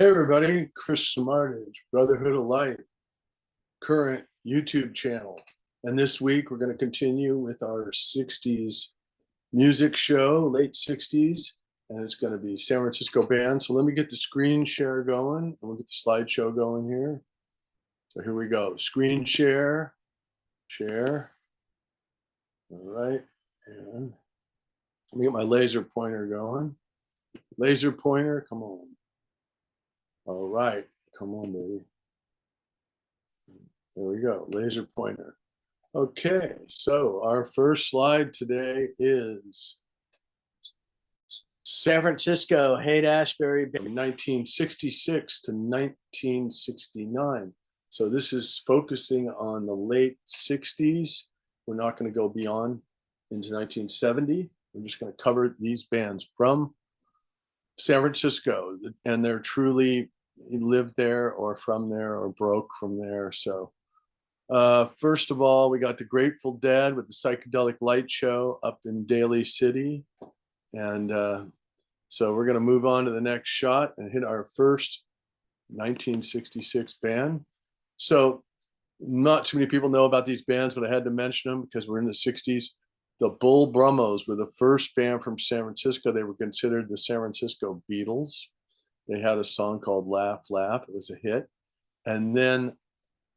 Hey everybody, Chris Smartage, Brotherhood of Light, current YouTube channel. And this week we're going to continue with our 60s music show, late 60s, and it's going to be San Francisco band. So let me get the screen share going, and we'll get the slideshow going here. So here we go, screen share, share. All right, and let me get my laser pointer going. Laser pointer, come on. All right, come on, baby. There we go, laser pointer. Okay, so our first slide today is San Francisco, Haight-Ashbury, 1966 to 1969. So this is focusing on the late 60s. We're not going to go beyond into 1970. We're just going to cover these bands from San Francisco, and they're truly lived there or from there or broke from there. So first of all, we got the Grateful Dead with the Psychedelic Light Show up in Daly City. And so we're going to move on to the next shot and hit our first 1966 band. So not too many people know about these bands, but I had to mention them because we're in the 60s. The Bull Brummels were the first band from San Francisco. They were considered the San Francisco Beatles. They had a song called Laugh, Laugh. It was a hit. And then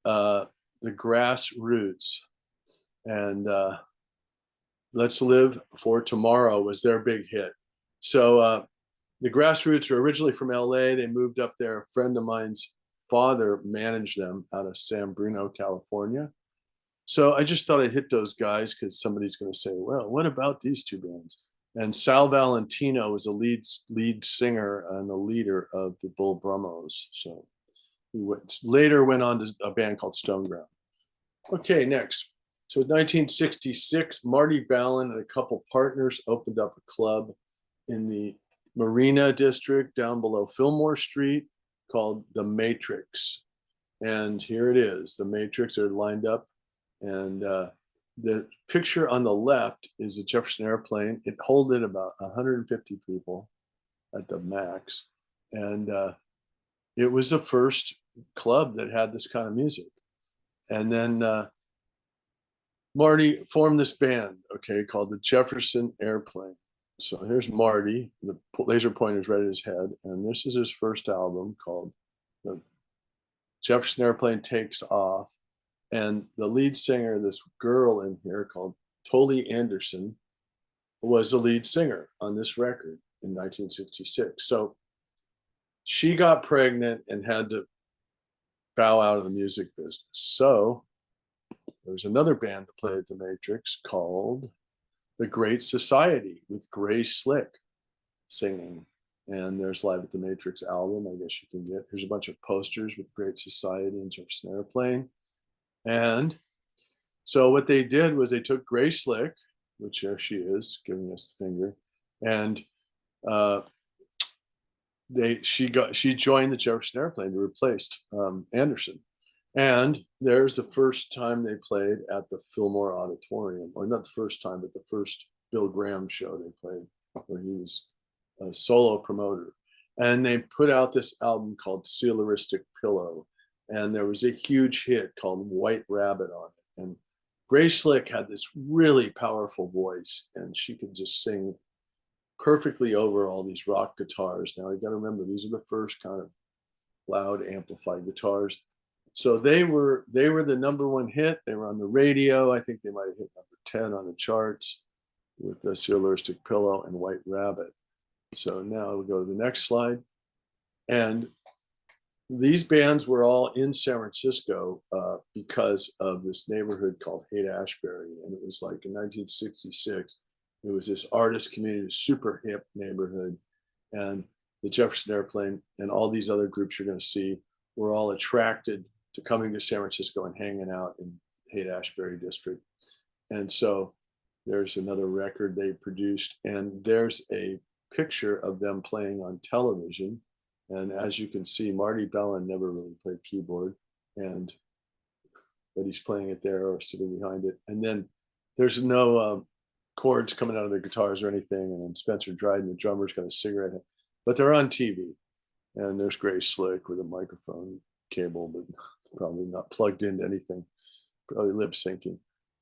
the Grassroots and Let's Live for Tomorrow was their big hit. So the Grassroots are originally from LA. They moved up there. A friend of mine's father managed them out of San Bruno, California. So I just thought I'd hit those guys because somebody's going to say, well, what about these two bands? And Sal Valentino was the lead singer and the leader of the Bull Brummels. So he later went on to a band called Stoneground. Okay, next. So in 1966, Marty Ballin and a couple partners opened up a club in the Marina District down below Fillmore Street called The Matrix. And here it is. The Matrix are lined up. And the picture on the left is a Jefferson Airplane. It holded about 150 people at the max. And it was the first club that had this kind of music. And then Marty formed this band, okay, called the Jefferson Airplane. So here's Marty, the laser pointer's right at his head, and this is his first album called The Jefferson Airplane Takes Off. And the lead singer, this girl in here called Tolly Anderson, was the lead singer on this record in 1966. So she got pregnant and had to bow out of the music business. So there was another band that played at the Matrix called The Great Society with Grace Slick singing. And there's Live at the Matrix album, I guess you can get. Here's a bunch of posters with Great Society and Jefferson Airplane. And so what they did was they took Grace Slick, which there she is, giving us the finger, and she joined the Jefferson Airplane and replaced Anderson. And there's the first time they played at the Fillmore Auditorium, or not the first time, but the first Bill Graham show they played, where he was a solo promoter. And they put out this album called Sealeristic Pillow, and there was a huge hit called White Rabbit on it. And Grace Slick had this really powerful voice, and she could just sing perfectly over all these rock guitars. Now you got to remember, these are the first kind of loud amplified guitars. So they were the #1 hit. They were on the radio. I think they might have hit number 10 on the charts with the Sealeristic Pillow and White Rabbit. So now we'll go to the next slide. And these bands were all in San Francisco because of this neighborhood called Haight-Ashbury. And it was like in 1966, it was this artist community, super hip neighborhood. And the Jefferson Airplane and all these other groups you're going to see were all attracted to coming to San Francisco and hanging out in Haight-Ashbury district. And so there's another record they produced, and there's a picture of them playing on television. And as you can see, Marty Bellin never really played keyboard, but he's playing it there or sitting behind it. And then there's no chords coming out of the guitars or anything. And then Spencer Dryden, the drummer's got a cigarette, but they're on TV. And there's Grace Slick with a microphone cable, but probably not plugged into anything, probably lip syncing.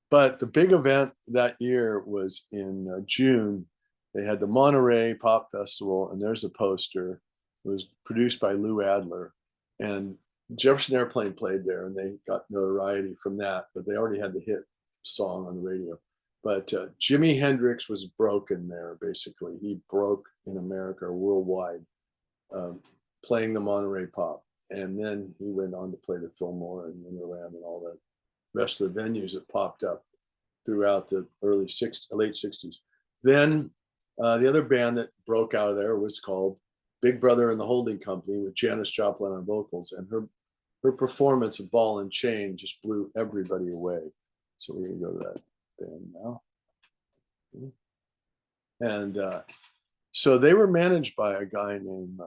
But the big event that year was in June. They had the Monterey Pop Festival, and there's a poster. It was produced by Lou Adler, and Jefferson Airplane played there, and they got notoriety from that, but they already had the hit song on the radio. But Jimi Hendrix was broken there, basically. He broke in America worldwide, playing the Monterey Pop. And then he went on to play the Fillmore and Wonderland and all the rest of the venues that popped up throughout the late 60s. Then the other band that broke out of there was called Big Brother and the Holding Company, with Janis Joplin on vocals. And her performance of Ball and Chain just blew everybody away. So we're going to go to that band now. And so they were managed by a guy named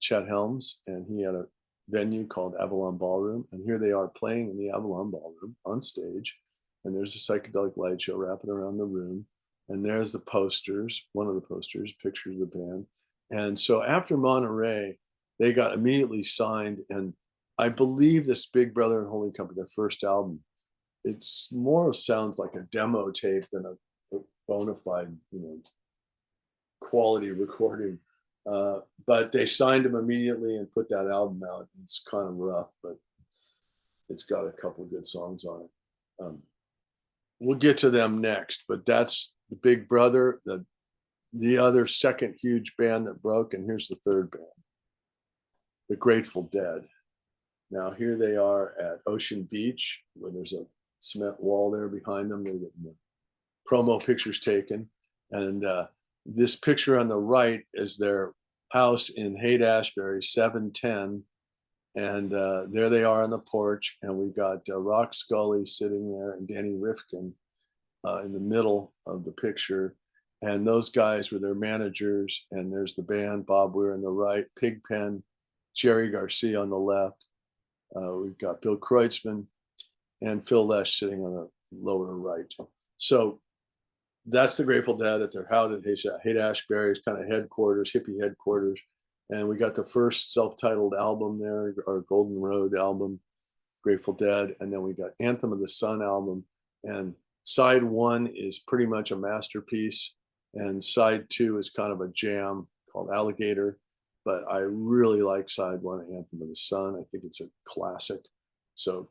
Chet Helms, and he had a venue called Avalon Ballroom. And here they are playing in the Avalon Ballroom on stage. And there's a psychedelic light show wrapping around the room. And there's the posters, one of the posters, pictures of the band. And so after Monterey, they got immediately signed. And I believe this Big Brother and Holding Company, their first album, it's more sounds like a demo tape than a bona fide, quality recording. But they signed him immediately and put that album out. It's kind of rough, but it's got a couple of good songs on it. We'll get to them next, but that's the Big Brother, the other second huge band that broke. And here's the third band, the Grateful Dead. Now here they are at Ocean Beach, where there's a cement wall there behind them. They're getting the promo pictures taken. And this picture on the right is their house in Haight-Ashbury, 710. And there they are on the porch. And we've got Rock Scully sitting there and Danny Rifkin in the middle of the picture. And those guys were their managers. And there's the band, Bob Weir on the right, Pigpen, Jerry Garcia on the left. We've got Bill Kreutzmann and Phil Lesh sitting on the lower right. So that's the Grateful Dead at their house at Haight-Ashbury's kind of headquarters, hippie headquarters. And we got the first self-titled album there, our Golden Road album, Grateful Dead. And then we got Anthem of the Sun album. And side one is pretty much a masterpiece. And side two is kind of a jam called Alligator. But I really like side one, Anthem of the Sun. I think it's a classic. So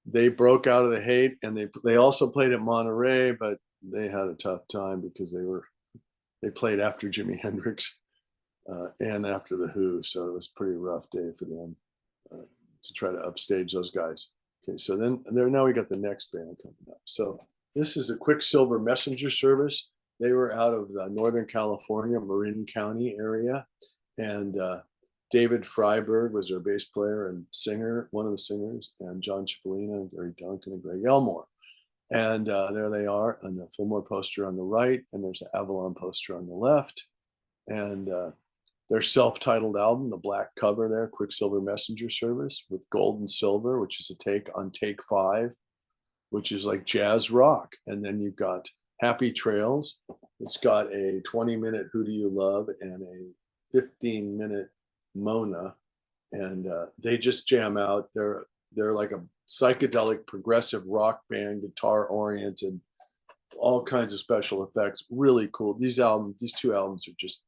they broke out of the hate, and they also played at Monterey, but they had a tough time because they played after Jimi Hendrix and after the Who. So it was a pretty rough day for them to try to upstage those guys. Okay, so then now we got the next band coming up. So this is the Quicksilver Messenger Service. They were out of the Northern California, Marin County area. And David Freiberg was their bass player and singer, one of the singers, and John Cipollina, Gary Duncan, and Greg Elmore. And there they are on the Fillmore poster on the right, and there's an Avalon poster on the left. And their self-titled album, the black cover there, Quicksilver Messenger Service, with Gold and Silver, which is a take on Take 5, which is like jazz rock. And then you've got Happy Trails. It's got a 20-minute Who Do You Love and a 15-minute Mona, and they just jam out. They're like a psychedelic progressive rock band, guitar oriented, all kinds of special effects, really cool. These two albums are just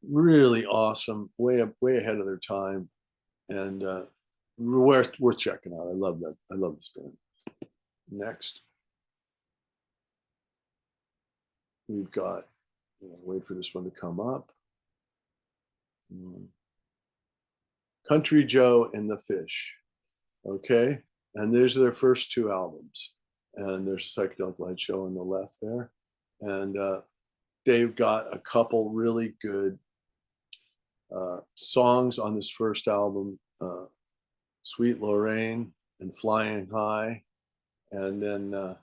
really awesome, way ahead of their time, and worth checking out. I love that. I love this band. Next, we've got, wait for this one to come up, Country Joe and the Fish. Okay, and these are their first two albums. And there's a psychedelic light show on the left there. And they've got a couple really good songs on this first album, Sweet Lorraine and Flying High. And then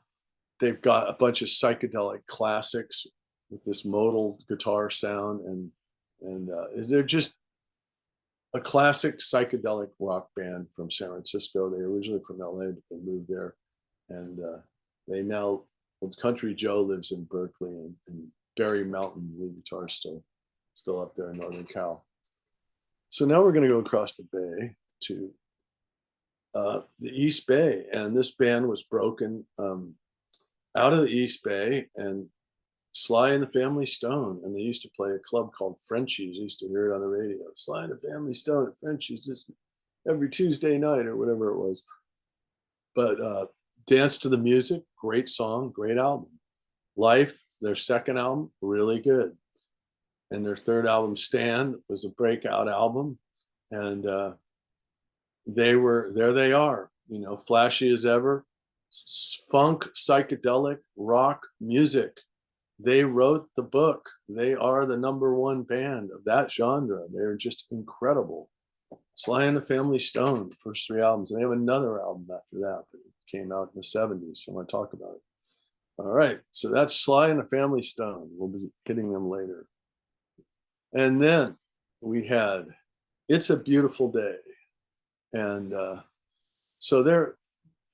they've got a bunch of psychedelic classics with this modal guitar sound. And they're just a classic psychedelic rock band from San Francisco. They're originally from LA, but they moved there. And they now, Country Joe lives in Berkeley, and Barry Mountain, lead guitar, still up there in Northern Cal. So now we're going to go across the bay to the East Bay, and this band was broken out of the East Bay, and Sly and the Family Stone, and they used to play a club called Frenchie's. I used to hear it on the radio. Sly and the Family Stone at Frenchie's just every Tuesday night or whatever it was. But Dance to the Music, great song, great album. Life, their second album, really good. And their third album, Stand, was a breakout album. And there they are, flashy as ever. Funk, psychedelic, rock music. They wrote the book. They are the '1 band of that genre. They're just incredible. Sly and the Family Stone, first 3 albums. And they have another album after that, but it came out in the '70s. So I want to talk about it. All right. So that's Sly and the Family Stone. We'll be hitting them later. And then we had It's a Beautiful Day. And so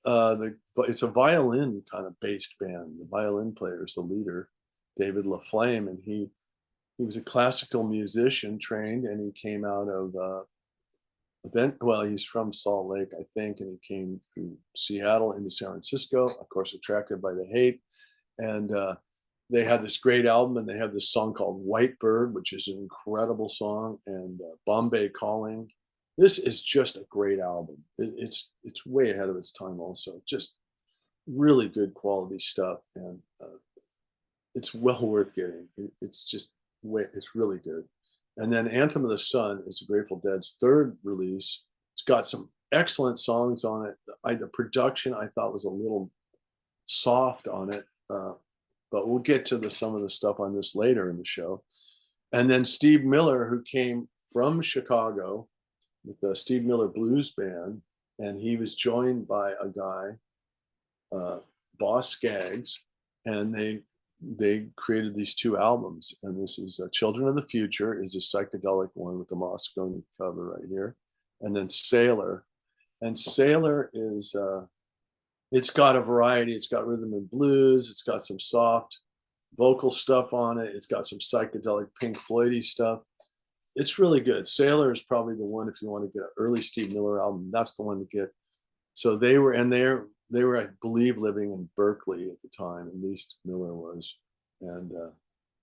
it's a violin kind of based band. The violin player is the leader, David LaFlame, and he was a classical musician trained, and he came out of he's from Salt Lake, I think, and he came through Seattle into San Francisco, of course, attracted by the hate. And they had this great album, and they have this song called White Bird, which is an incredible song, and Bombay Calling. This is just a great album. It's way ahead of its time also. Just really good quality stuff, and it's well worth getting. It's really good. And then Anthem of the Sun is Grateful Dead's third release. It's got some excellent songs on it. The production I thought was a little soft on it, but we'll get to some of the stuff on this later in the show. And then Steve Miller, who came from Chicago with the Steve Miller Blues Band, and he was joined by a guy, Boss Skaggs, and they created these 2 albums. And this is Children of the Future is a psychedelic one with the Moscone cover right here, and then Sailor. And Sailor is it's got a variety. It's got rhythm and blues. It's got some soft vocal stuff on it. It's got some psychedelic Pink Floyd-y stuff. It's really good. Sailor is probably the one, if you want to get an early Steve Miller album, that's the one to get. So they were, I believe, living in Berkeley at the time, at least Miller was. And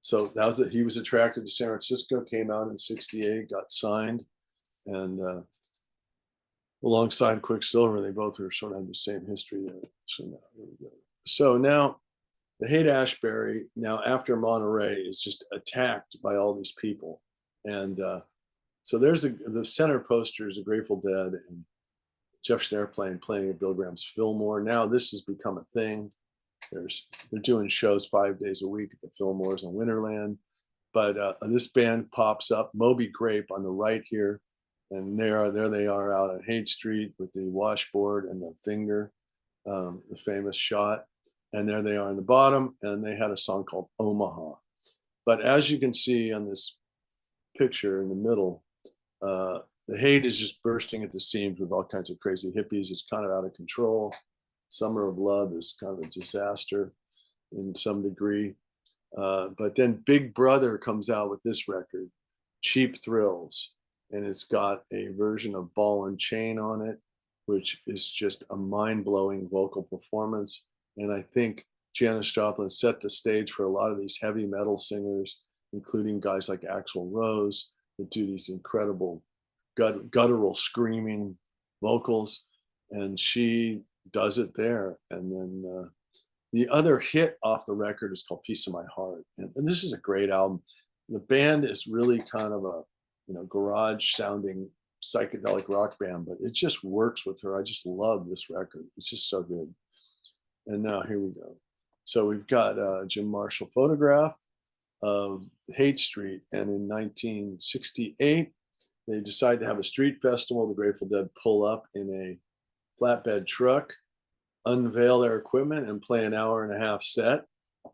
so that was it. He was attracted to San Francisco, came out in '68, got signed, and alongside Quicksilver, they both were sort of had the same history there. So now, here we go. So now the Haight-Ashbury, now after Monterey, is just attacked by all these people. And so there's the center poster is a Grateful Dead and Jefferson Airplane playing at Bill Graham's Fillmore. Now this has become a thing. They're doing shows 5 days a week at the Fillmores and Winterland. But this band pops up, Moby Grape on the right here. And there they are out on Haight Street with the washboard and the finger, the famous shot. And there they are on the bottom, and they had a song called Omaha. But as you can see on this picture in the middle, the hate is just bursting at the seams with all kinds of crazy hippies. It's kind of out of control. Summer of Love is kind of a disaster in some degree. But then Big Brother comes out with this record, Cheap Thrills. And it's got a version of Ball and Chain on it, which is just a mind-blowing vocal performance. And I think Janis Joplin set the stage for a lot of these heavy metal singers, including guys like Axl Rose, that do these incredible guttural screaming vocals. And she does it there. And then the other hit off the record is called Piece of My Heart. And this is a great album. The band is really kind of a garage sounding psychedelic rock band, but it just works with her. I just love this record. It's just so good. And now here we go. So we've got a Jim Marshall photograph of Haight Street. And in 1968, they decide to have a street festival. The Grateful Dead pull up in a flatbed truck, unveil their equipment, and play an 1.5-hour set,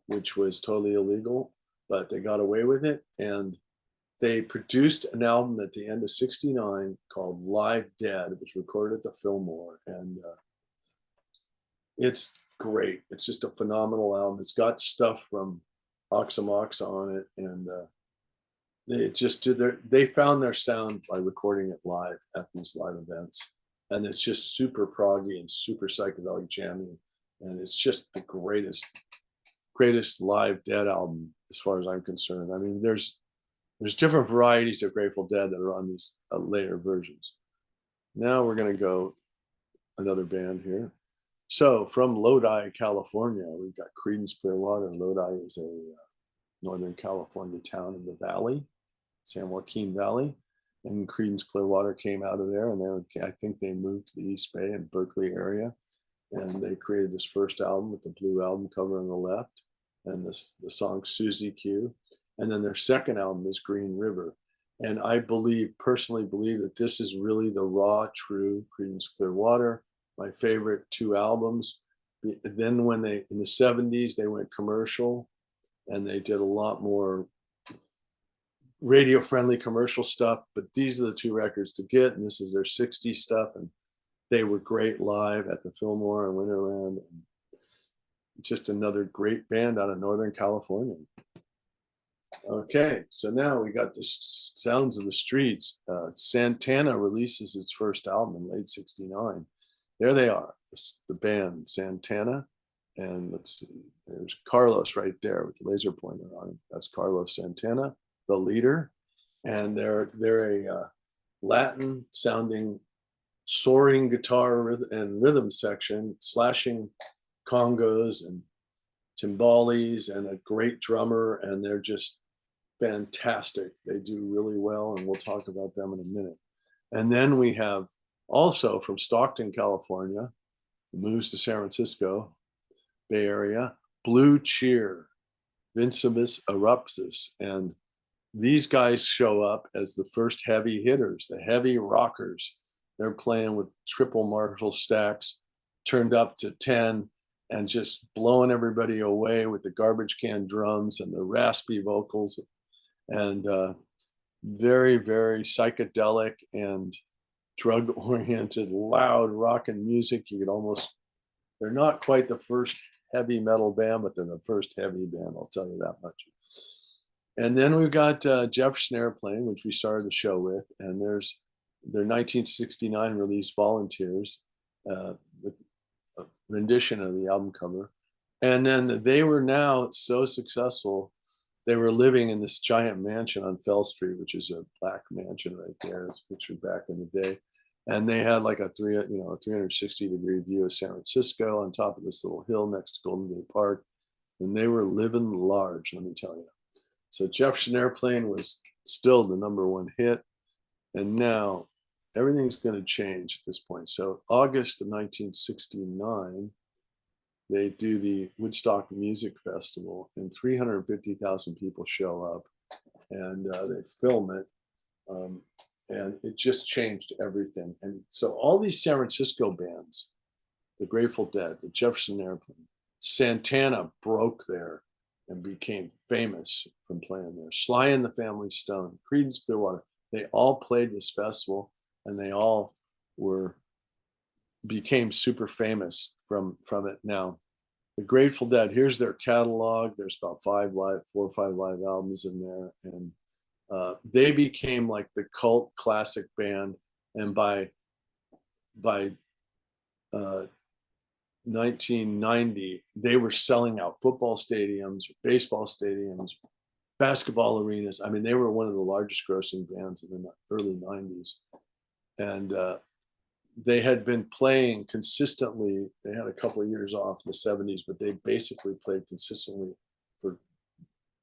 which was totally illegal, but they got away with it. And they produced an album at the end of '69 called Live Dead. It was recorded at the Fillmore, and it's great. It's just a phenomenal album. It's got stuff from Oxa Moxa on it, and they just did they found their sound by recording it live at these live events. And it's just super proggy and super psychedelic jamming. And it's just the greatest live Dead album as far as I'm concerned. I mean, there's different varieties of Grateful Dead that are on these later versions. Now we're going to go another band here. So from Lodi, California, we've got Creedence Clearwater. Lodi is a Northern California town in the valley, San Joaquin Valley. And Creedence Clearwater came out of there, and I think they moved to the East Bay and Berkeley area. And they created this first album with the blue album cover on the left, and the song Susie Q. And then their second album is Green River. And I personally believe that this is really the raw, true Creedence Clearwater, my favorite two albums. Then when in the 70s, they went commercial, and they did a lot more radio-friendly commercial stuff, but these are the two records to get, and this is their 60s stuff, and they were great live at the Fillmore and Winterland. And just another great band out of Northern California. Okay, so now we got the Sounds of the Streets. Santana releases its first album in late '69. There they are, the band Santana. And let's see, there's Carlos right there with the laser pointer on him. That's Carlos Santana, the leader. And they're a Latin sounding soaring guitar and rhythm section, slashing congos and timbales, and a great drummer, and they're just fantastic. They do really well, and we'll talk about them in a minute. And then we have also from Stockton, California, moves to San Francisco Bay Area, Blue Cheer, Vincimus Eruptus, and these guys show up as the first heavy hitters, the heavy rockers. They're playing with triple Marshall stacks turned up to 10 and just blowing everybody away with the garbage can drums and the raspy vocals, and very, very psychedelic and drug-oriented, loud rockin' music. You could almost, they're not quite the first heavy metal band, but they're the first heavy band, I'll tell you that much. And then we've got Jefferson Airplane, which we started the show with, and there's their 1969 release Volunteers, the rendition of the album cover. And then they were now so successful, they were living in this giant mansion on Fell Street, which is a black mansion right there. It's pictured back in the day. And they had like a 360-degree view of San Francisco on top of this little hill next to Golden Gate Park. And they were living large, let me tell you. So Jefferson Airplane was still the #1 hit. And now everything's going to change at this point. So August of 1969, they do the Woodstock Music Festival, and 350,000 people show up, and they film it. And it just changed everything. And so all these San Francisco bands, the Grateful Dead, the Jefferson Airplane, Santana broke there and became famous from playing there. Sly and the Family Stone, Creedence Clearwater, they all played this festival, and they all became super famous from it. Now, the Grateful Dead, here's their catalog. There's about 4 or 5 live albums in there, and they became like the cult classic band. And by 1990, they were selling out football stadiums, baseball stadiums, basketball arenas. I mean, they were one of the largest grossing bands in the early 90s. And they had been playing consistently. They had a couple of years off in the 70s, but they basically played consistently for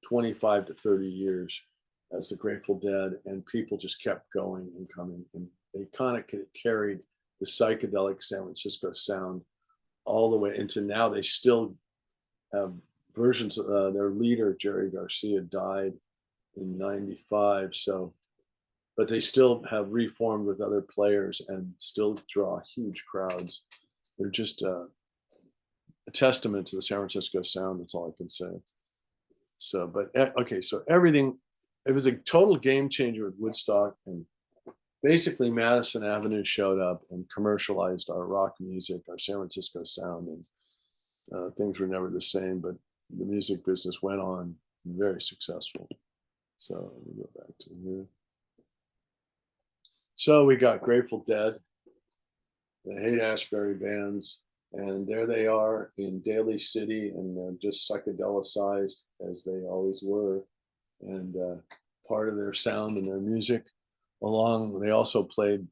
25 to 30 years as the Grateful Dead, and people just kept going and coming. And they kind of carried the psychedelic San Francisco sound all the way into now. They still have versions of their leader, Jerry Garcia, died in '95. So, but they still have reformed with other players and still draw huge crowds. They're just a testament to the San Francisco sound. That's all I can say. So, but okay, so everything, it was a total game changer with Woodstock, and basically Madison Avenue showed up and commercialized our rock music, our San Francisco sound, and things were never the same, but the music business went on very successful. So let me go back to here. So we got Grateful Dead, the Haight-Ashbury bands, and there they are in Daly City, and they're just psychedelicized as they always were, and part of their sound and their music. They also played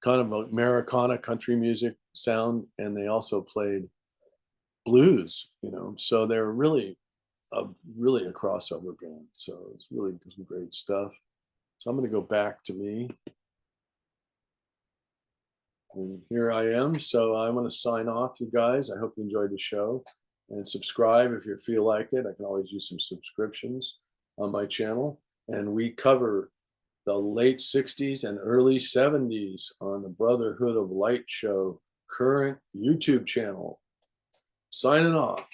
kind of Americana country music sound, and they also played blues, so they're really a crossover band. So it's really some great stuff. So I'm going to go back to me. And here I am. So I'm going to sign off, you guys. I hope you enjoyed the show. And subscribe if you feel like it. I can always use some subscriptions on my channel. And we cover the late 60s and early 70s on the Brotherhood of Light show current YouTube channel. Signing off.